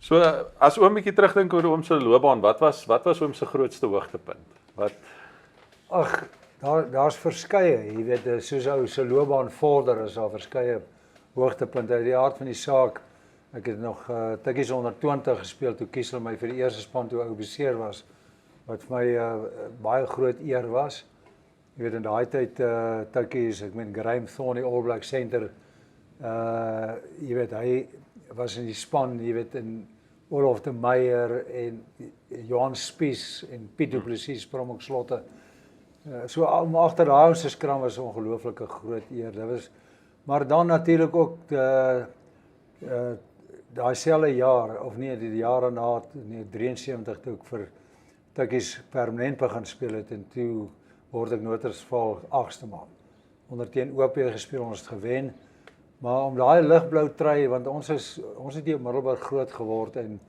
So as oom 'n bietjie terugdink oor oom se loopbaan, wat was oom se grootste hoogtepunt? Wat Ag, daar's verskeie, jy weet, soos ou se loopbaan vorder is daar verskeie hoogtepunte. Uit die aard van die saak, ek het nog tikkies onder 20 gespeel toe kiesel my vir die eerste span toe ou beseer was, wat vir my baie groot eer was. Jy weet in daai tyd tikkies, ek meen Graham Thorne, die All Black center, jy weet hy was in die span, jy weet in Olaf de Meyer en Johan Spies en Piet du Plessis, Springbok slotte. So om agter daai se skram was 'n ongelooflike groot eer. Dit was, maar dan natuurlik ook daai selfde jaar, of nee, die jare na 73 toe ek vir tikkies permanent begin speel het en toe word ek Noordersval 8ste man. Onder teen OP gespeel, ons het gewen. Maar om daai ligblou trui, want ons het hier op Middelburg groot geword en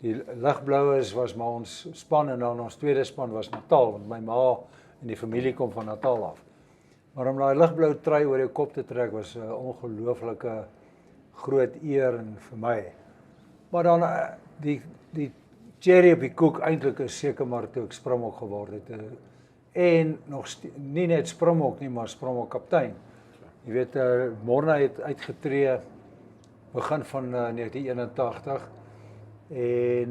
die ligbloues was maar ons span en dan ons tweede span was Natal, want my ma en die familie kom van Natal af. Maar om daai ligblou trui oor jou kop te trek was 'n ongelooflike groot eer en vir my. Maar dan die cherry op die koek eintlik is seker maar toe ek Springbok geword het. En nog nie net Springbok nie, maar Springbok kaptein. Jy weet, Morna het uitgetree begin van 1981 en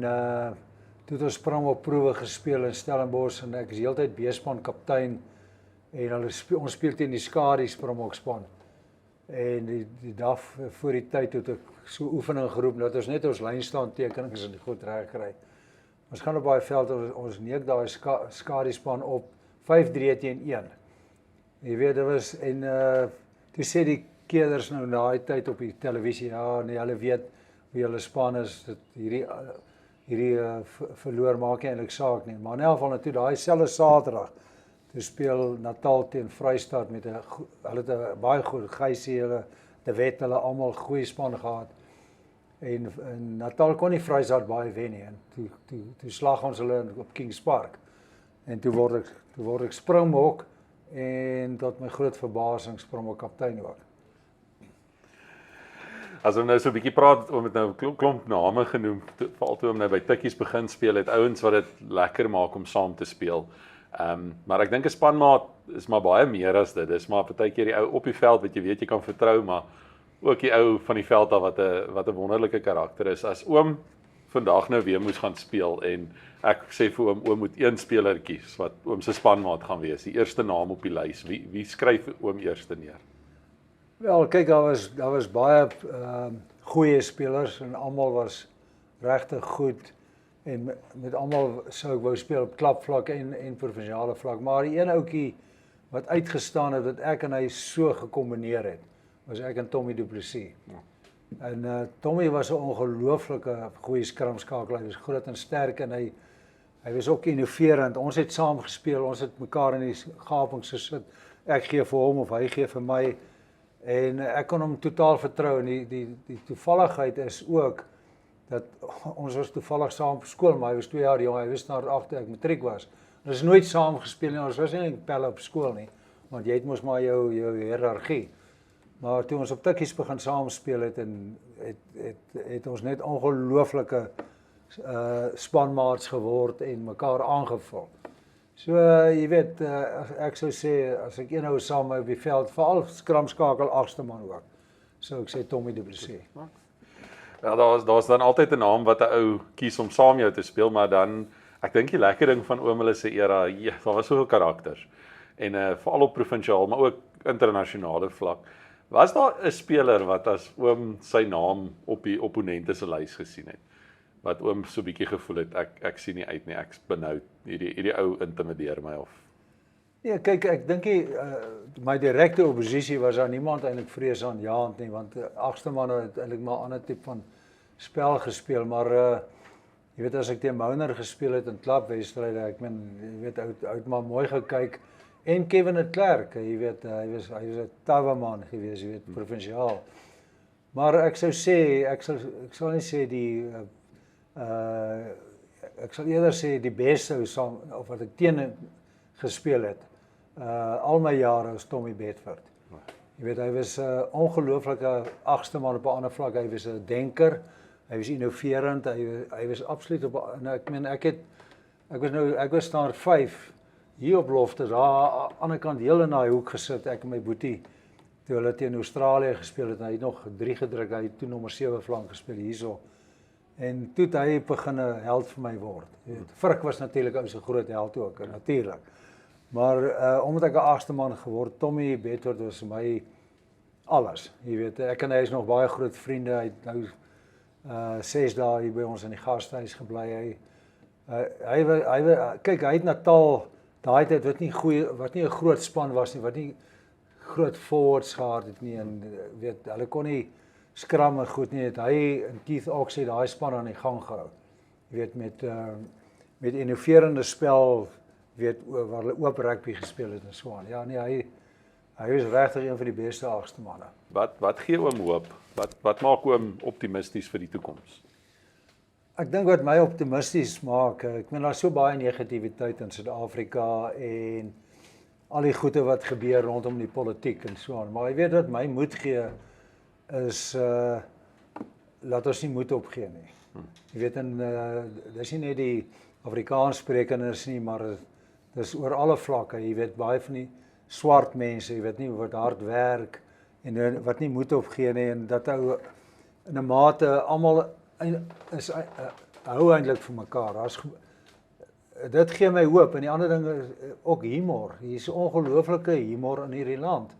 toe het ons Springbok proewe gespeel in Stellenbosch en ek is heeltyd B-span kaptein en ons speel teen die Skadi Springbok span. En die dag voor die tyd het ek so oefening geroep dat ons net ons lynstaan tekenings en goed reg kry. Ons gaan op baie veld ons neek daai Skadi span op 5-3 teen 1. Jy weet, dit was en toe sê die keerders nou na die tyd op die televisie, ja, nee, hulle weet wie hulle span is, dat hierdie verloor maak nie eintlik saak nie. Maar in elk geval toe daai selfde Saterdag, toe speel Natal teen Vrystaat met hulle het 'n baie goed Geysie, hulle De Wet, hulle almal goeie span gehad. En Natal kon nie Vrystaat baie wen nie. En toe slag ons hulle op Kings Park. En toe word ek Springbok en tot my groot verbasing Springbok kaptein ook. As ons nou so 'n bietjie praat, om het nou klomp name genoem, veral toe om nou by tikkies begin speel het, ouens wat dit lekker maak om saam te speel. Maar ek dink 'n spanmaat is maar baie meer as dit. Dis maar partykeer die ou op die veld wat jy weet jy kan vertrou, maar ook die ou van die veld af wat 'n wonderlike karakter is. As oom vandag nou weer moes gaan speel en ek sê vir oom moet een speler kies wat oom se spanmaat gaan wees, die eerste naam op die lys. Wie skryf oom eerste neer? Wel, kyk, daar was baie goeie spelers en almal was regtig goed en met almal sou ek wou speel op klapvlak en provinsiale vlak, maar die een ouetjie wat uitgestaan het wat ek en hy so gekombineer het, was ek en Tommy du Plessis. Ja. En Tommy was 'n ongelooflike goeie skramskakel, hy was groot en sterk en hy was ook innoverend. Ons het saam gespeel, ons het mekaar in die gapings gesit. Ek gee vir hom of hy gee vir my. En ek kon hom totaal vertrou en die toevalligheid is ook dat ons was toevallig saam op skool, maar hy was 2 jaar jong, hy was na agter ek matriek was. Ons het nooit saam gespeel nie, ons was nie pelle op skool nie, want jy het mos maar jou hiërargie. Maar toe ons op tikkies begin saam speel het ons net ongelooflike spanmaats geword en mekaar aangevul. So, jy weet, ek sou sê, as ek eenhou saam op die veld, veral skramskakel 8ste man ook, sou ek sê Tommy du Plessis. Ja, daar's dan altyd 'n naam wat 'n ou kies om saam jou te speel, maar dan, ek dink die lekker ding van oom hulle se era, ja, daar was soveel karakters. En veral op provinsiaal, maar ook internasionale vlak. Was daar 'n speler wat as oom sy naam op die opponente se lys gesien het? Wat oom so 'n bietjie gevoel het, ek sien nie uit nie, ek's benoud, hierdie ou intimideer my of. Ja, kyk, ek dink my direkte oppositie was daar niemand eintlik vrees aan jaand nie, want 8ste man het eintlik maar 'n ander tipe van spel gespeel, maar jy weet as ek teen Mouner gespeel het in klapwedstryde, ek meen, jy weet uit maar mooi gekyk en Kevin de Klerk, jy weet hy was 'n tawe man gewees, jy weet provinsiaal. Maar ek sou sê ek sal nie sê ek sal eerder sê die beste saam of wat ek teen gespeel het. Al my jare was Tommy Bedford. Jy weet hy was 'n ongelooflike 8ste man op 'n ander vlak. Hy was 'n denker, Hy was innoverend, hy was absoluut op nou ek meen ek was daar 5 hier op Loftus, daar aan die ander kant heel in daai hoek gesit, ek en my boetie. Toe hulle teen Australië gespeel het, hy het nog 3 gedruk, hy het toe nommer 7 flank gespeel hierso. En toe het hy begin 'n held vir my word. Jy weet, Frik was natuurlik ou se groot held ook, natuurlik. Maar omdat ek 'n 8ste man geword, Tommy Bedford was vir my alles. Jy weet, ek en hy is nog baie groot vriende. Hy het nou 6 dae hier by ons in die gastehuis gebly. Kyk, hy het Natal daai tyd wat nie 'n groot span was nie, wat nie groot forwards gehad het nie en weet hulle kon nie skram en goed nie, het hy en Keith Oxley daai span aan die gang gehou. Jy weet met innoverende spel, weet waar hulle oop rugby gespeel het en so aan. Ja nee, hy was regtig een van die beste 8ste manne. Wat gee oom hoop? Wat maak oom optimisties vir die toekoms? Ek dink wat my optimisties maak, ek meen daar's so baie negativiteit in Suid-Afrika en al die goede wat gebeur rondom die politiek en so aan. Maar jy weet wat my moed gee is laat ons nie moed opgee nie. Jy weet dis nie net die Afrikaanssprekendes nie, maar dis oor alle vlakke. Jy weet baie van die swart mense, jy weet nie wat hard werk en wat nie moed opgee nie en dat hou in 'n mate almal is hou eintlik vir mekaar. Dit gee my hoop en die ander ding is ook humor. Hier's ongelooflike humor in hierdie land.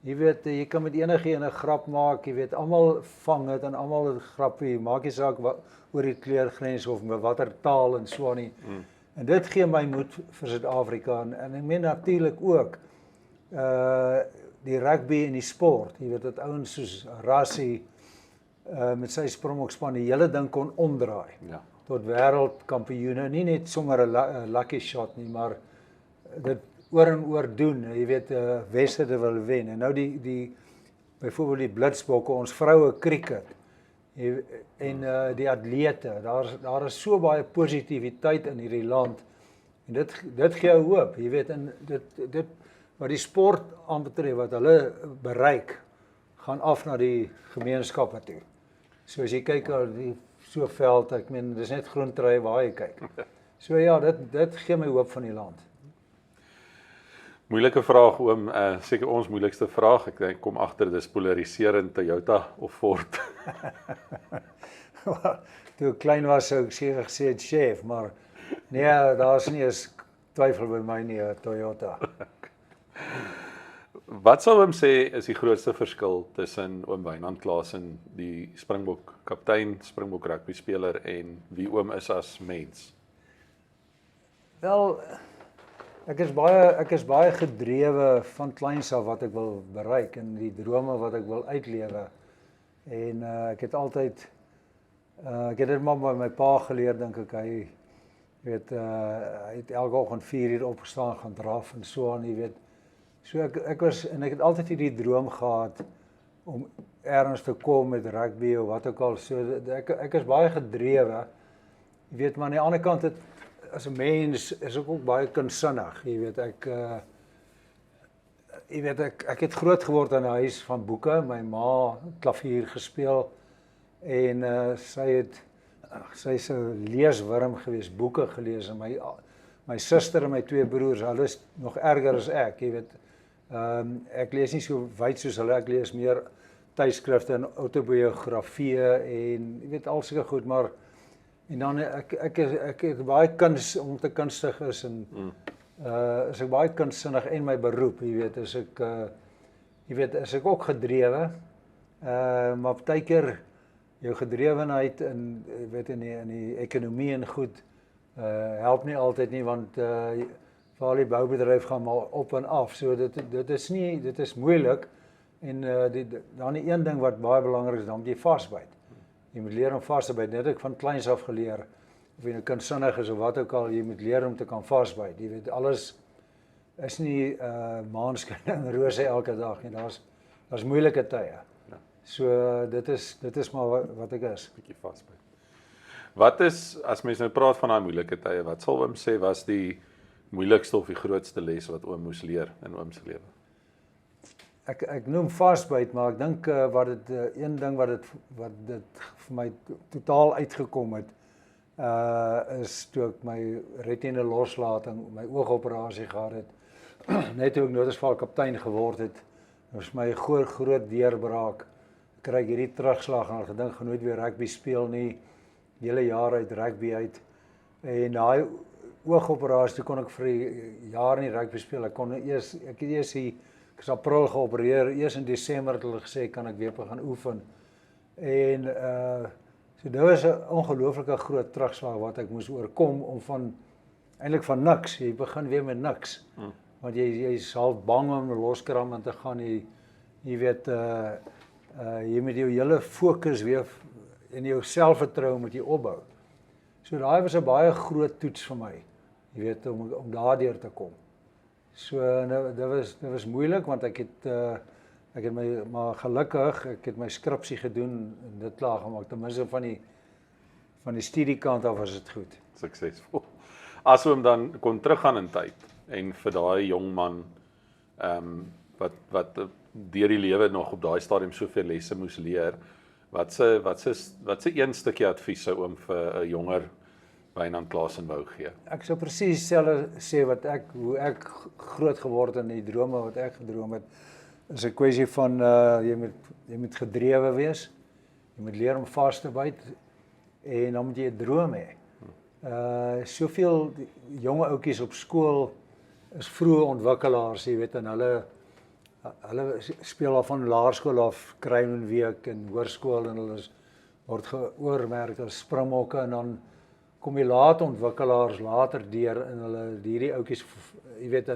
Jy weet, jy kan met ene grap maak, jy weet, almal vang dit en almal het grappie, maak nie saak oor die kleurgrens of met watter taal en so aan nie. En dit gee my moed vir Suid-Afrika en ek meen natuurlik ook die rugby en die sport. Jy weet dat ouens soos Rassie met sy Springbokspan die hele ding kon omdraai. Ja. Tot wêreldkampioene, nie net sommer 'n lucky shot nie, maar dit oor en oor doen. Jy weet Weserde wil wen. En nou byvoorbeeld die Blitsbokke, ons vroue cricket en die atlete. Daar is so baie positiwiteit in hierdie land. En dit gee jou hoop. Jy weet en dit wat die sport aanbetref wat hulle bereik, gaan af na die gemeenskappe toe. So as jy kyk na die so veld, ek meen dis net groentrye waar jy kyk. So ja, dit gee my hoop van die land. Moeilike vraag oom, seker ons moeilikste vraag. Ek dink kom agter dis polariserend Toyota of Ford. Toe ek klein was sou ek seker gesê het chef, maar nee, daar's nie eens twyfel by my nie, Toyota. Wat sou oom sê is die grootste verskil tussen oom Wynand Klaasen, die Springbok kaptein, Springbok rugby speler en wie oom is as mens? Wel, ek is baie gedrewe van kleins af wat ek wil bereik en die drome wat ek wil uitlewe. En ek het altyd ek het dit maar by my pa geleer, dink ek. Hy het elke oggend 4 uur opgestaan, gaan draf en so aan, jy weet. So ek het altyd hierdie droom gehad om ergens te kom met rugby of wat ook al. So ek is baie gedrewe. Jy weet, maar aan die ander kant as 'n mens is ek ook baie kunstsinnig. Jy weet, ek het groot geword in 'n huis van boeke. My ma het klavier gespeel en sy's 'n leeswurm gewees, boeke gelees en my suster en my 2 broers, hulle is nog erger as ek, jy weet. Ek lees nie so wyd soos hulle, ek lees meer tydskrifte en autobiografieë en jy weet al sulke goed, maar en dan ek het baie kuns om te kunstig is en is ek baie kunstsinnig en my beroep, jy weet, is ek ook gedrewe, maar partykeer jou gedrewenheid in die ekonomie en goed help nie altyd nie, want veral die boubedryf gaan maar op en af, so dit is moeilik en dan die een ding wat baie belangrik is, dan moet jy vasbyt. Jy moet leer om vas te byt, net ek van kleins af geleer, of jy nou kunstsinnig is of wat ook al, jy moet leer om te kan vasbyt. Jy weet, alles is nie maanskyn en rose elke dag nie, daar's moeilike tye. Ja. So dit is maar wat ek is. Bietjie vasbyt. Wat is, as mens nou praat van daai moeilike tye, wat sal oom sê was die moeilikste of die grootste les wat oom moes leer in oom se lewe? ek noem vasbyt, maar ek dink wat dit een ding wat dit vir my totaal uitgekom het, is toe ek my retina loslating, my oogoperasie gehad het, net toe ek Noordersval kaptein geword het, was my groot deurbraak. Ek kry hierdie terugslag en al gedink gaan nooit weer rugby speel nie, die hele jaar uit rugby uit. En daai oogoperasie toe kon ek vir 'n jaar nie rugby speel. Ek is April geopereer, eers in Desember het hulle gesê kan ek weer begin oefen. En so dit was 'n ongelooflike groot terugslag wat ek moes oorkom om eintlik van niks, jy begin weer met niks. Want jy is half bang om loskram aan te gaan, jy weet jy moet jou hele fokus weer en jou selfvertroue moet jy opbou. So daai was 'n baie groot toets vir my, jy weet, om daardeur te kom. So dit was moeilik want ek het maar gelukkig, ek het my skripsie gedoen en dit klaar gemaak, ten minste van die studiekant af was dit goed. Suksesvol. As ons dan kon teruggaan in tyd en vir daai jong man wat deur die lewe nog op daai stadium soveel lesse moes leer, wat se een stukkie advies sou oom vir 'n jonger Wynand Klasen wou gee? Ek sou presies dieselfde sê hoe ek groot geword het en die drome wat ek gedroom het, is 'n kwessie van jy moet gedrewe wees, jy moet leer om vas te byt en dan moet jy 'n droom hê. Soveel jonge ouetjies op skool is vroeë ontwikkelaars, jy weet, en hulle speel al van laerskool af kruiwenweek en hoërskool en hulle word geoormerk as springbokke en dan kom die laat ontwikkelaars later deur in hulle hierdie ouetjies, jy weet,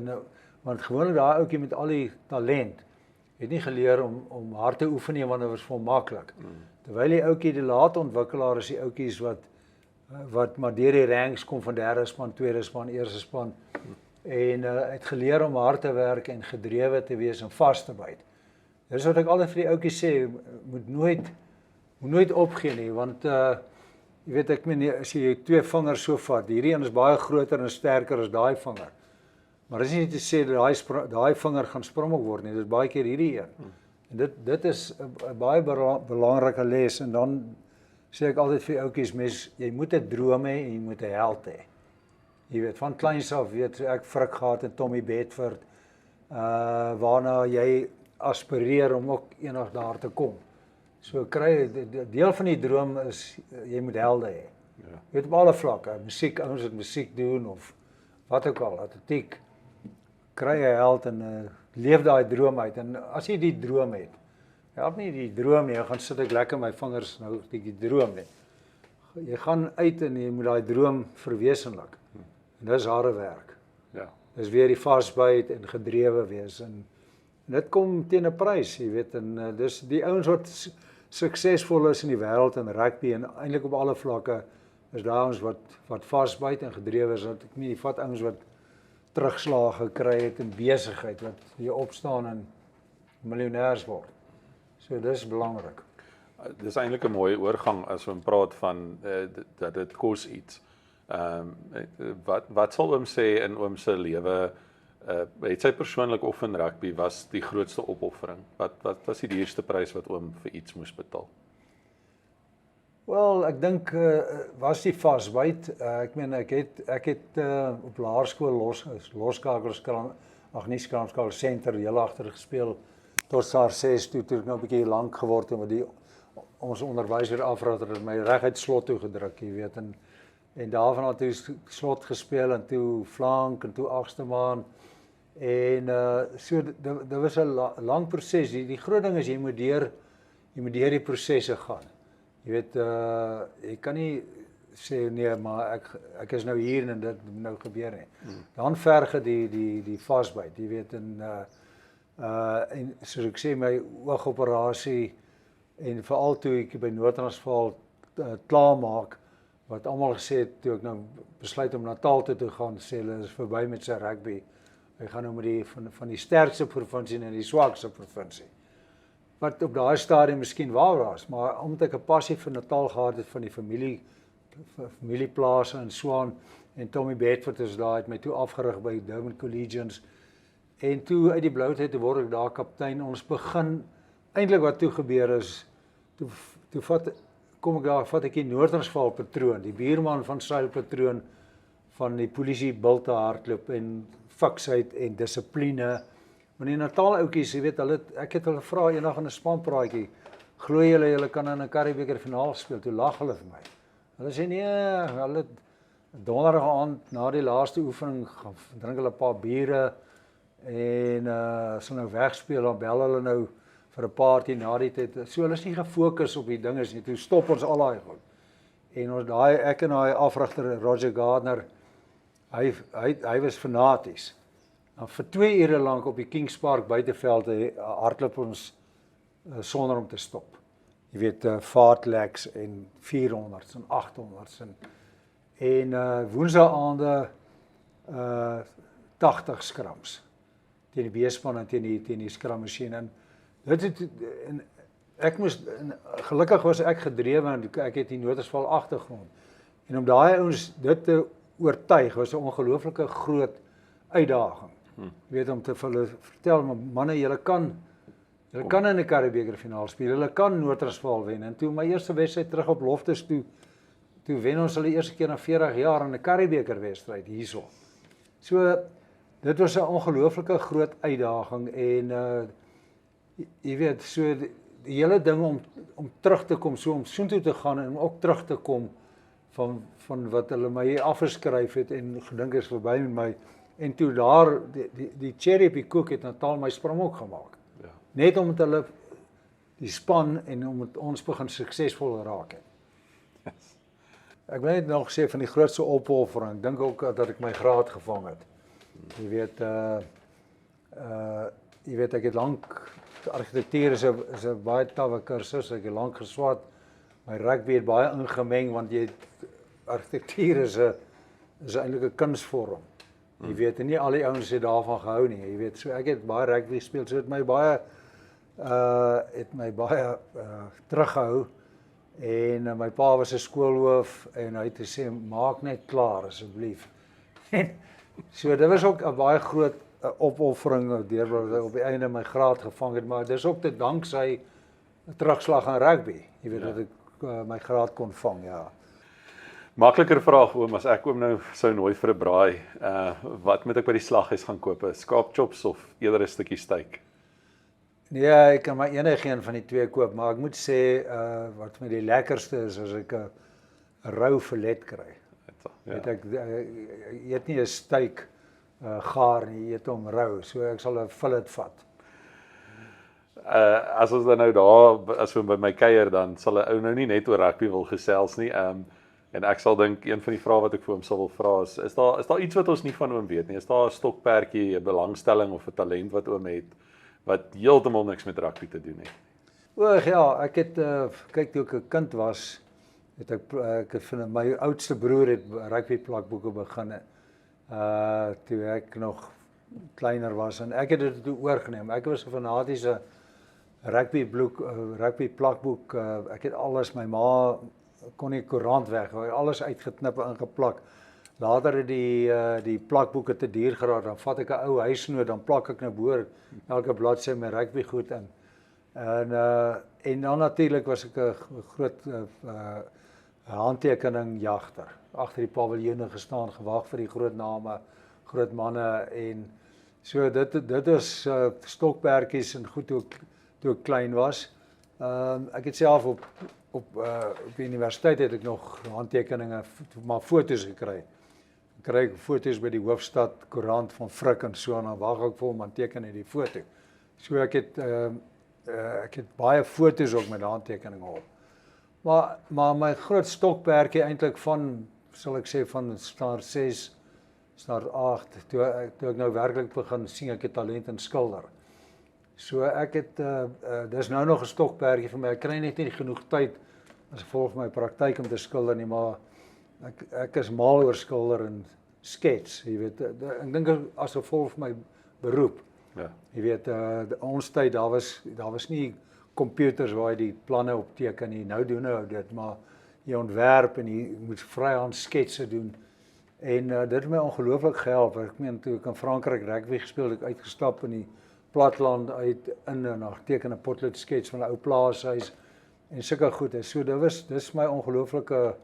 want gewoonlik daai ouetjie met al die talent het nie geleer om hard te oefen nie want dit was vir hom maklik. Terwyl die ouetjie die laat ontwikkelaar is die ouetjies wat maar deur die ranks kom van derde span, tweede span, eerste span en het geleer om hard te werk en gedrewe te wees en vas te byt. Dis wat ek altyd vir die ouetjies sê, moet nooit opgee nie, want jy weet, ek meen, as jy 2 vingers so vat, hierdie een is baie groter en sterker as daai vinger. Maar dis nie te sê dat daai vinger gaan springbok word nie, dis baie keer hierdie een. En dit is 'n baie belangrike les en dan sê ek altyd vir ouetjies, jy moet 'n droom hê en jy moet 'n held hê. Jy weet, van kleins af weet ek Frik gehad en Tommy Bedford, waarna jy aspireer om ook eendag daar te kom. So deel van die droom is, jy moet helde hê. Ja. Jy weet, op alle vlakke, musiek, ouens wat musiek doen, of wat ook al, atletiek, kry 'n held en leef daai droom uit. En as jy die droom het, help nie die droom nie, gaan sit ek lekker my vingers, nou die droom nie. Jy gaan uit en jy moet daai droom verwesenlik. En dis harde werk. Ja. Dis weer die vasbyt en gedrewe wees. En dit kom teen 'n prys, jy weet, en dis die ouens wat suksesvol is in die wêreld in rugby en eintlik op alle vlakke is daar ouens wat vasbyt en gedrewe is, dat ek nie vat ouens wat terugslae gekry het in besigheid wat jy opstaan en miljonêers word. So dis belangrik. Dis eintlik 'n mooi oorgang as ons praat van dat dit kos iets. Wat sal oom sê in oom se lewe, het sy persoonlik of in rugby was die grootste opoffering? Wat was die duurste prys wat oom vir iets moes betaal? Wel, ek dink was die vasbyt. Ek meen ek het op laerskool loskakelskraan, nie skraamskakel senter heel agter gespeel tot SAR 6 toe ek nou 'n bietjie lank geword het met ons onderwyser afrater het my reguit slot toe gedruk, jy weet, en daarvan het toe slot gespeel en toe flank en toe agste maan. En so dit was 'n lang proses. Die groot ding is jy moet deur die prosesse gaan. Jy weet, jy kan nie sê nee, maar ek is nou hier en dit nou gebeur nie. Dan verge die vasbyt, jy weet, en soos ek sê, my oogoperasie en veral toe ek by Noord-Transvaal klaar maak, wat almal gesê het toe ek nou besluit om Natal toe te gaan, sê hulle is verby met sy rugby. Hy gaan nou met van die sterkste provinsie na die swakste provinsie. Wat op daai stadium miskien waar was, maar omdat ek 'n passie vir Natal gehad het van die familieplase in Swaan en Tommy Bedford is daar, het my toe afgerig by Durban Collegians En toe uit die bloute toe word ek daar kaptein. Ons begin eintlik wat toe gebeur is toe kom ek daar, vat ek die Noordersval patroon, die buurman van Seil patroon van die polisie bil te hardloop en fiksheid en dissipline. Maar die Natal ouetjies, jy weet, ek het hulle vra eendag in 'n spanpraatjie, glo julle kan in 'n Curriebeeker finaal speel? Toe lag hulle vir my. Hulle sê nee, hulle donderdag aand na die laaste oefening drink hulle 'n paar biere en as hulle nou wegspeel, dan bel hulle nou vir 'n party na die tyd. So hulle is nie gefokus op die dinges nie. Toe stop ons al daai goed. En ons ek en daai afrigter Roger Gardner, hy was fanaties. Nou vir 2 ure lank op die Kings Park buiteveld hardloop ons sonder om te stop. Jy weet, fartleks en 400s en 800s en woensdae aande 80 skrams teen die B-span en teen die skrammasjien. En gelukkig was ek gedrewe en ek het die Noordersval agtergrond. En om daai ouens dit te oortuig was 'n ongelooflike groot uitdaging. Jy weet, om te vir hulle vertel, manne, julle kan in 'n Curriebeeker finaal speel, julle kan Noordersval wen. En toe my eerste wedstryd terug op Loftus toe wen ons hulle eerste keer na 40 jaar in 'n Curriebeeker wedstryd hierso. So dit was 'n ongelooflike groot uitdaging en jy weet, so die hele ding om terug te kom, so om soontoe te gaan en ook terug te kom van wat hulle my afgeskryf het en gedink is verby met my. En toe daar die cherry op die koek het Natal my sprong ook gemaak. Ja. Net omdat hulle die span en omdat ons begin suksesvol raak het. Yes. Ek wil net nog sê van die grootste opoffering, ek dink ook dat ek my graad gevang het. Jy weet ek het lank argitektuur is 'n baie tawwe kursus, ek het lank geswat. My rugby het baie ingemeng want argitektuur is eintlik 'n kunsvorm. Jy weet, en nie al die ouens het daarvan gehou nie. Jy weet, so ek het baie rugby gespeel, so het my baie teruggehou. En my pa was 'n skoolhoof en hy het gesê maak net klaar asseblief. So dit was ook 'n baie groot opoffering deur op die einde my graad gevang het, maar dis ook te danksy 'n terugslag aan rugby. Jy weet dat ek my graad kon vang, ja. Makliker vraag oom, as ek oom nou sou nooi vir 'n braai, wat moet ek by die slaghuis gaan koop? Skaapchops of eerder 'n stukkie steak? Nee, ek kan maar enigeen van die twee koop, maar ek moet sê wat my die lekkerste is as ek 'n rou filet kry. Ja. Weet ek eet nie 'n steak gaar nie, eet hom rou, so ek sal 'n fillet vat. As ons dan nou daar, as ons by my kuier, dan sal 'n ou nou nie net oor rugby wil gesels nie. En ek sal dink een van die vrae wat ek vir hom sal wil vra is daar iets wat ons nie van oom weet nie? Is daar 'n stokperdjie, 'n belangstelling of 'n talent wat oom het wat heeltemal niks met rugby te doen het? O ja, ek het kyk toe ek 'n kind was, het ek vind my oudste broer het rugby plakboeke begin. Toe ek nog kleiner was en ek het dit toe oorgeneem. Ek was 'n fanatiese rugby plakboek. Ek het alles, my ma kon nie koerant weg, alles uitgeknip en ingeplak. Later het die plakboeke te duur geraak, dan vat ek 'n ou huisnoot, dan plak ek nou bo elke bladsy my rugby goed in. En dan natuurlik was ek 'n groot handtekening jagter. Agter die paviljoene gestaan, gewag vir die groot name, groot manne en so dit is stokperdjies en goed toe ek klein was. Ek het self op die universiteit het ek nog handtekeninge, maar foto's gekry. Ek kry foto's by die Hoofstad Koerant van Frik en so en dan wag ek vir hom handteken in die foto. So ek het baie foto's ook met handtekeninge op. Maar my groot stokperdjie eintlik sal ek sê van staar 6, staar 8, toe ek nou werklik begin sien ek het talent in skilder. So ek het dis nou nog 'n stokperdjie vir my. Ek kry net nie genoeg tyd as gevolg van my praktyk om te skilder nie, maar ek is mal oor skilder en skets, jy weet. Ek dink as gevolg van my beroep. Ja. Jy weet, ons tyd daar was nie computers waar jy die planne opteken nie. Nou doen dit, maar jy ontwerp en jy moet vryhand sketse doen. En dit het my ongelooflik gehelp. Ek meen toe ek in Frankryk rugby gespeel het, ek uitgestap in die platland uit in en dan teken 'n potlood skets van 'n ou plaashuis en sulke goed. So dis my ongelooflike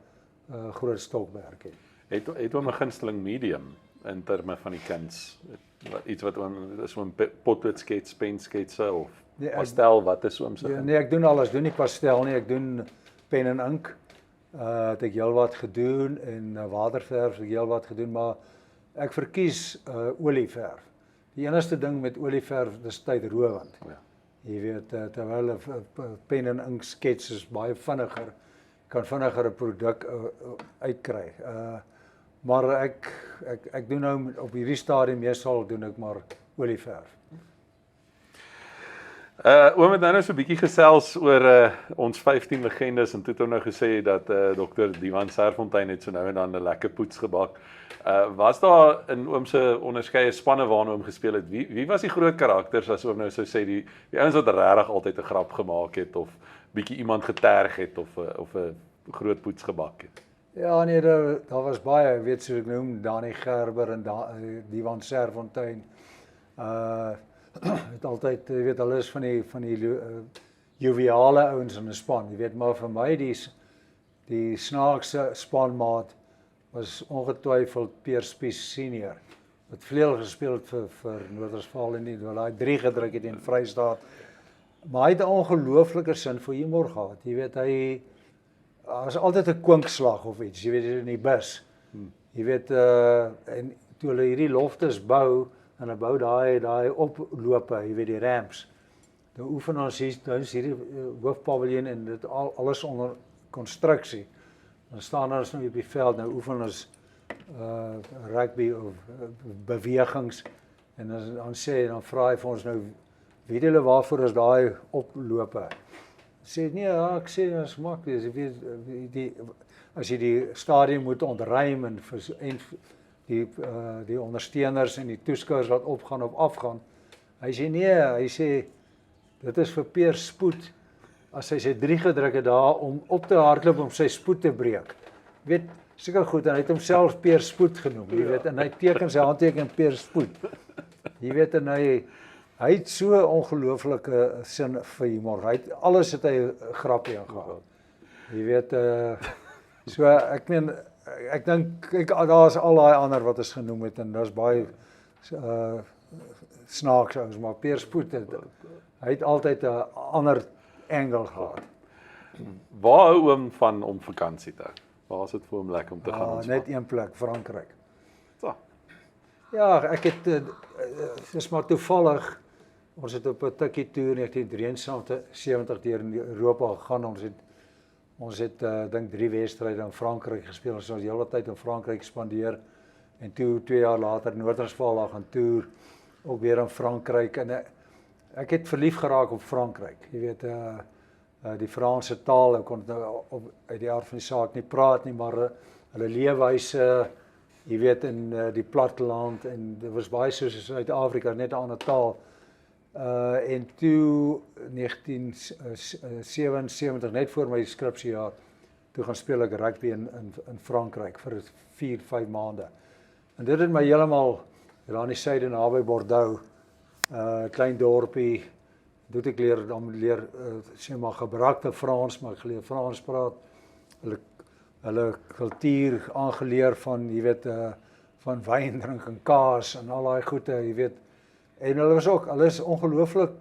groot stokwerk het. Het oom 'n gunsteling medium in terme van die kuns? Iets wat oom is oom potlood skets, pensketse of pastel, wat is oom se? Nee, ek doen alles. Ek doen nie pastel nie, ek doen pen en ink. Het ek heelwat gedoen en waterverf het ek heelwat gedoen, maar ek verkies olieverf. Die enigste ding met olieverf, dis tydrowend. Ja. Jy weet, terwyl 'n pen en ink skets is baie vinniger, kan vinniger 'n produk uitkry. Maar ek doen nou op hierdie stadium meestal doen ek maar olieverf. Oom het nou so 'n bietjie gesels oor ons 15 legendes en toe het hom nou gesê dat Dr. Diwan Serfontein het so nou en dan 'n lekker poets gebak. Was daar in oom se onderskeie spanne waarna oom gespeel het, wie was die groot karakters as oom nou sou sê die ouens wat regtig altyd 'n grap gemaak het of bietjie iemand geterg het of 'n groot poets gebak het? Ja nee, daar was baie, ek weet soos ek noem, Dani Gerber en Diwan Serfontein. Het altyd, jy weet, hulle is van die joviale ouens in 'n span. Jy weet, maar vir my die snaakse spanmaat was ongetwyfeld Peer Spies senior. Wat vleuel gespeel het vir Noord-Wes-Vaal en die daai 3 gedruk het in Vrystaat. Maar hy het 'n ongelooflike sin vir humor gehad. Jy weet, hy was altyd 'n kwinkslag of iets, jy weet, in die bus. Jy weet, en toe hulle hierdie loftes bou en hulle bou daai oplope, jy weet, die ramps. Nou oefen ons hierdie hoofpaviljoen en dit alles onder konstruksie. Dan staan ons nou op die veld, nou oefen ons rugby of bewegings en dan vra hy vir ons nou, weet julle waarvoor is daai oplope? Sê nee, ja, ek sê dit is maklik, jy weet as jy die stadion moet ontruim en die ondersteuners en die toeskouers laat opgaan of afgaan. Hy sê nee, hy sê dit is vir Peer spoed. As hy sy 3 gedruk het daar om op te hardloop om sy spoed te breek. Jy weet, seker goed en hy het homself Peer spoed genoem, jy weet, en hy teken sy handteken Peer spoed. Jy weet, en hy het so ongelooflike sin vir humor. Alles het hy 'n grappie aangehad. Jy weet, so ek meen ek dink daar's al daai ander wat ons genoem het en daar's baie snaaks ouens, maar Peer spoed hy het altyd 'n ander angle gehad. Waar hou oom van om vakansie te hou? Waar is dit vir hom lekker om te gaan ontspan? Net een plek, Frankryk. So. Ja, ek het dis maar toevallig. Ons het op 'n tikkie toer 1973 deur in Europa gegaan. Ons het dink 3 wedstryde in Frankryk gespeel. Ons het die hele tyd in Frankryk spandeer en toe 2 jaar later Noord-Wes-Vaal gaan toer ook weer in Frankryk en ek het verlief geraak op Frankryk. Jy weet die Franse taal, ek kon nou uit die aard van die saak nie praat nie, maar hulle leefwyse, jy weet in die platteland en dit was baie soos in Suid-Afrika, net 'n ander taal. En toe 1977 net voor my skripsiejaar, toe gaan speel ek rugby in Frankryk vir 4-5 maande. En dit het my heeltemal daar in die suide naby Bordeaux, klein dorpie, doet ek leer sê maar gebruikte Frans, maar ek geleer Frans praat. Hulle kultuur aangeleer van, jy weet, van wyn drink en kaas en al daai goede, jy weet. En hulle is ongelooflik,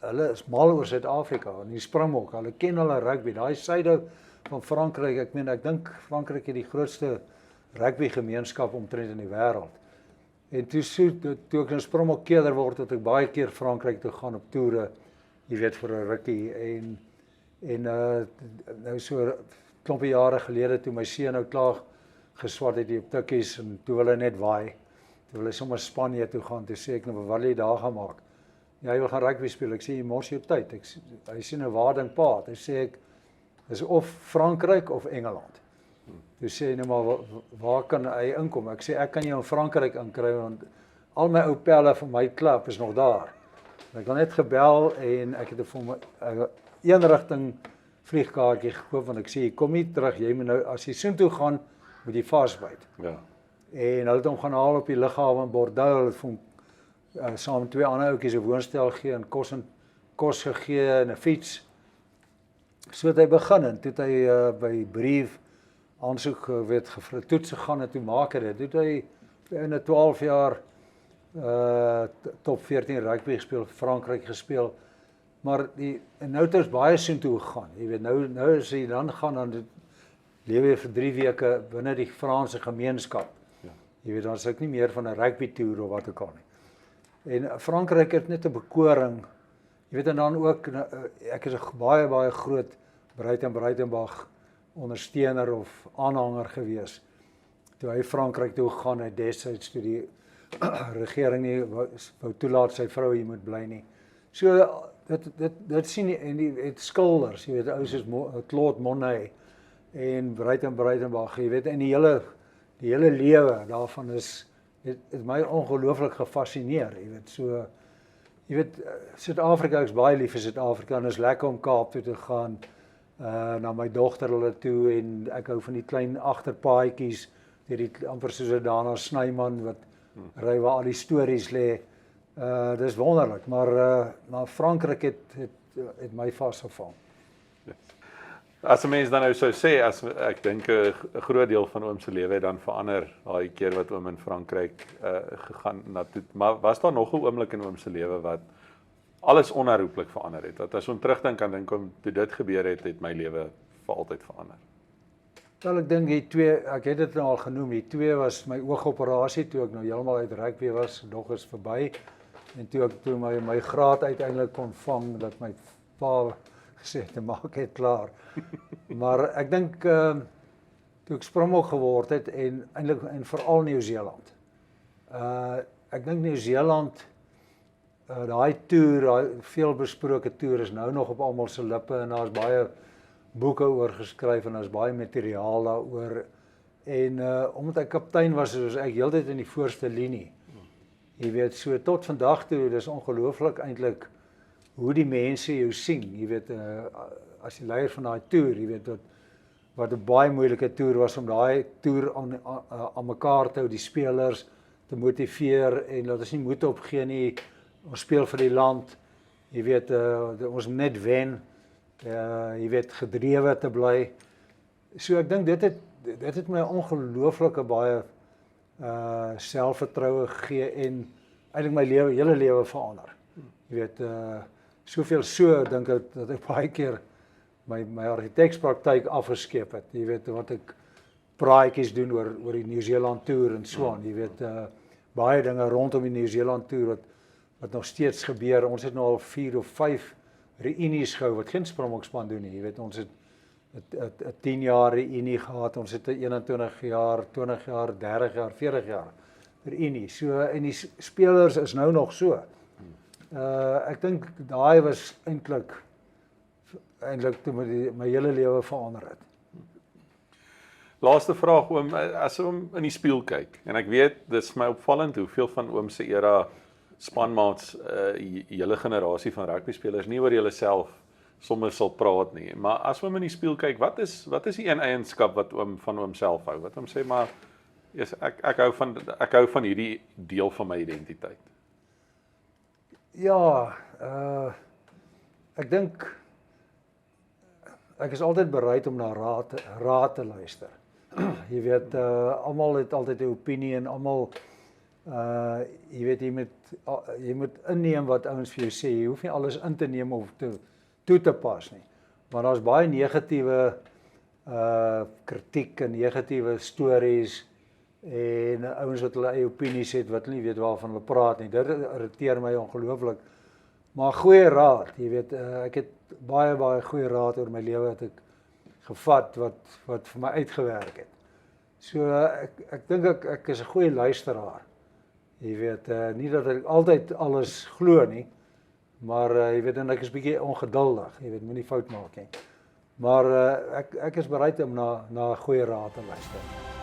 hulle is mal oor Suid-Afrika en die Springbok, hulle ken hulle rugby, daai suide van Frankryk, ek dink Frankryk het die grootste rugby gemeenskap omtrent in die wêreld. En toe ek 'n Springbok-keder word, het ek baie keer Frankryk toe gaan op toere, jy weet, vir 'n rukkie en nou so klompie jare gelede toe my seun nou klaar geswat het op tikkies en toe hulle net waai. Toe wil hy sommer Spanje toe gaan, toe sê ek nou, wat wil jy daar gaan maak? Ja, hy wil gaan rugby speel. Ek sê, jy mors jou tyd. Hy sê nou, waar dink pa? Hy sê ek, dis of Frankryk of Engeland. Toe sê hy nou, maar waar kan hy inkom? Ek sê, ek kan jou in Frankryk inkry, want al my ou pelle van my klub is nog daar. En ek het net gebel en ek het vir my een rigting vliegkaartjie gekoop, want ek sê, jy kom nie terug, jy moet nou, as jy soontoe gaan, moet jy vasbyt. Ja. En hulle het hom gaan haal op die lughawe in Bordeaux, hulle het vir hom saam met 2 ander ouetjies 'n woonstel gegee en kos gegee en 'n fiets. So het hy begin en toe het hy by brief aansoek toets gegaan en toe maak hy dit. Toe het hy in 'n 12 jaar top 14 rugby gespeel, Frankryk gespeel. Maar en nou het ons baie soontoe gegaan. Jy weet nou as jy dan gaan dan lewe jy vir 3 weke binne die Franse gemeenskap. Ja. Jy weet dan is ek nie meer van 'n rugby toer of wat ook al nie. En Frankryk het net 'n bekoring. Jy weet en dan ook ek is 'n baie groot Breitenbach ondersteuner of aanhanger gewees. Toe hy Frankryk toe gegaan het destyds toe die regering nie wou toelaat sy vrou hier moet bly nie. So dit sien jy en die skilders, jy weet ou soos Claude Monet en Breitenbach, jy weet en die hele lewe daarvan het my ongelooflik gefascineer, jy weet so. Jy weet Suid-Afrika is baie lief vir Suid-Afrika en is lekker om Kaap toe te gaan. Na my dogter hulle toe en ek hou van die klein agterpaadjies, die amper soos 'n Dana Snyman wat ry waar al die stories lê. Dis wonderlik, maar Frankryk het my vasgevang. As 'n mens dan nou sou sê, as ek dink 'n groot deel van oom se lewe het dan verander daai keer wat oom in Frankryk gegaan na toe. Maar was daar nog 'n oomblik in oom se lewe wat alles onherroepelik verander het? Dat as ons terugdink aan dink om toe dit gebeur het my lewe vir altyd verander. Wel ek dink die 2, ek het dit nou al genoem, die 2 was my oogoperasie toe ek nou heeltemal uit rugby was, nog is verby. En toe ek my graad uiteindelik kon vang dat my pa gesê het, maak het klaar. Maar ek dink toe ek Springbok geword het en veral Nieu-Seeland. Ek dink Nieu-Seeland daai toer, daai veelbesproke toer is nou nog op almal se lippe en daar's baie boeke oor geskryf en daar's baie materiaal daaroor. En omdat ek kaptein was ek heeltyd in die voorste linie. Jy weet, so tot vandag toe, dis ongelooflik eintlik hoe die mense jou sien. Jy weet, as jy leier van daai toer, jy weet wat 'n baie moeilike toer was om daai toer aan mekaar te hou, die spelers te motiveer en laat ons nie moed opgee nie. Ons speel vir die land. Jy weet, ons moet net wen. Jy weet, gedrewe te bly. So ek dink dit het my ongelooflike baie selfvertroue gegee en eintlik my hele lewe verander. Jy weet, soveel so dink ek dat ek baie keer my argitekspraktijk afgeskeep het. Jy weet, wat ek praatjies doen oor die Nieu-Seeland toer en so aan. Jy weet, baie dinge rondom die Nieu-Seeland toer wat nog steeds gebeur. Ons het nou al 4 of 5 reunies gehou wat geen Springbokspan doen nie. Jy weet, ons het 'n 10 jaar reunie gehad, ons het 'n 21 jaar, 20 jaar, 30 jaar, 40 jaar reunie. So en die spelers is nou nog so. Ek dink daai was eintlik toe my hele lewe verander het. Laaste vraag oom, as oom in die spieël kyk en ek weet dis vir my opvallend hoeveel van oom se era spanmaats, hele generasie van rugby spelers nie oor julle self sommer sal praat nie. Maar as oom in die spieël kyk, wat is die een eienskap wat oom van oom self hou? Wat oom sê maar ek hou van hierdie deel van my identiteit. Ja, ek dink ek is altyd bereid om na raad te luister. Jy weet, almal het altyd 'n opinie en almal jy weet jy moet inneem wat ouens vir jou sê. Jy hoef nie alles in te neem of toe te pas nie. Maar daar's baie negatiewe kritiek en negatiewe stories en ouens wat hulle eie opinies het wat nie weet waarvan hulle praat nie. Dit irriteer my ongelooflik. Maar goeie raad, jy weet, ek het baie goeie raad oor my lewe wat ek gevat wat vir my uitgewerk het. So ek dink ek is 'n goeie luisteraar. Jy weet, nie dat ek altyd alles glo nie, maar jy weet, en ek is bietjie ongeduldig, jy weet, moenie fout maak nie. Maar ek is bereid om na goeie raad te luister.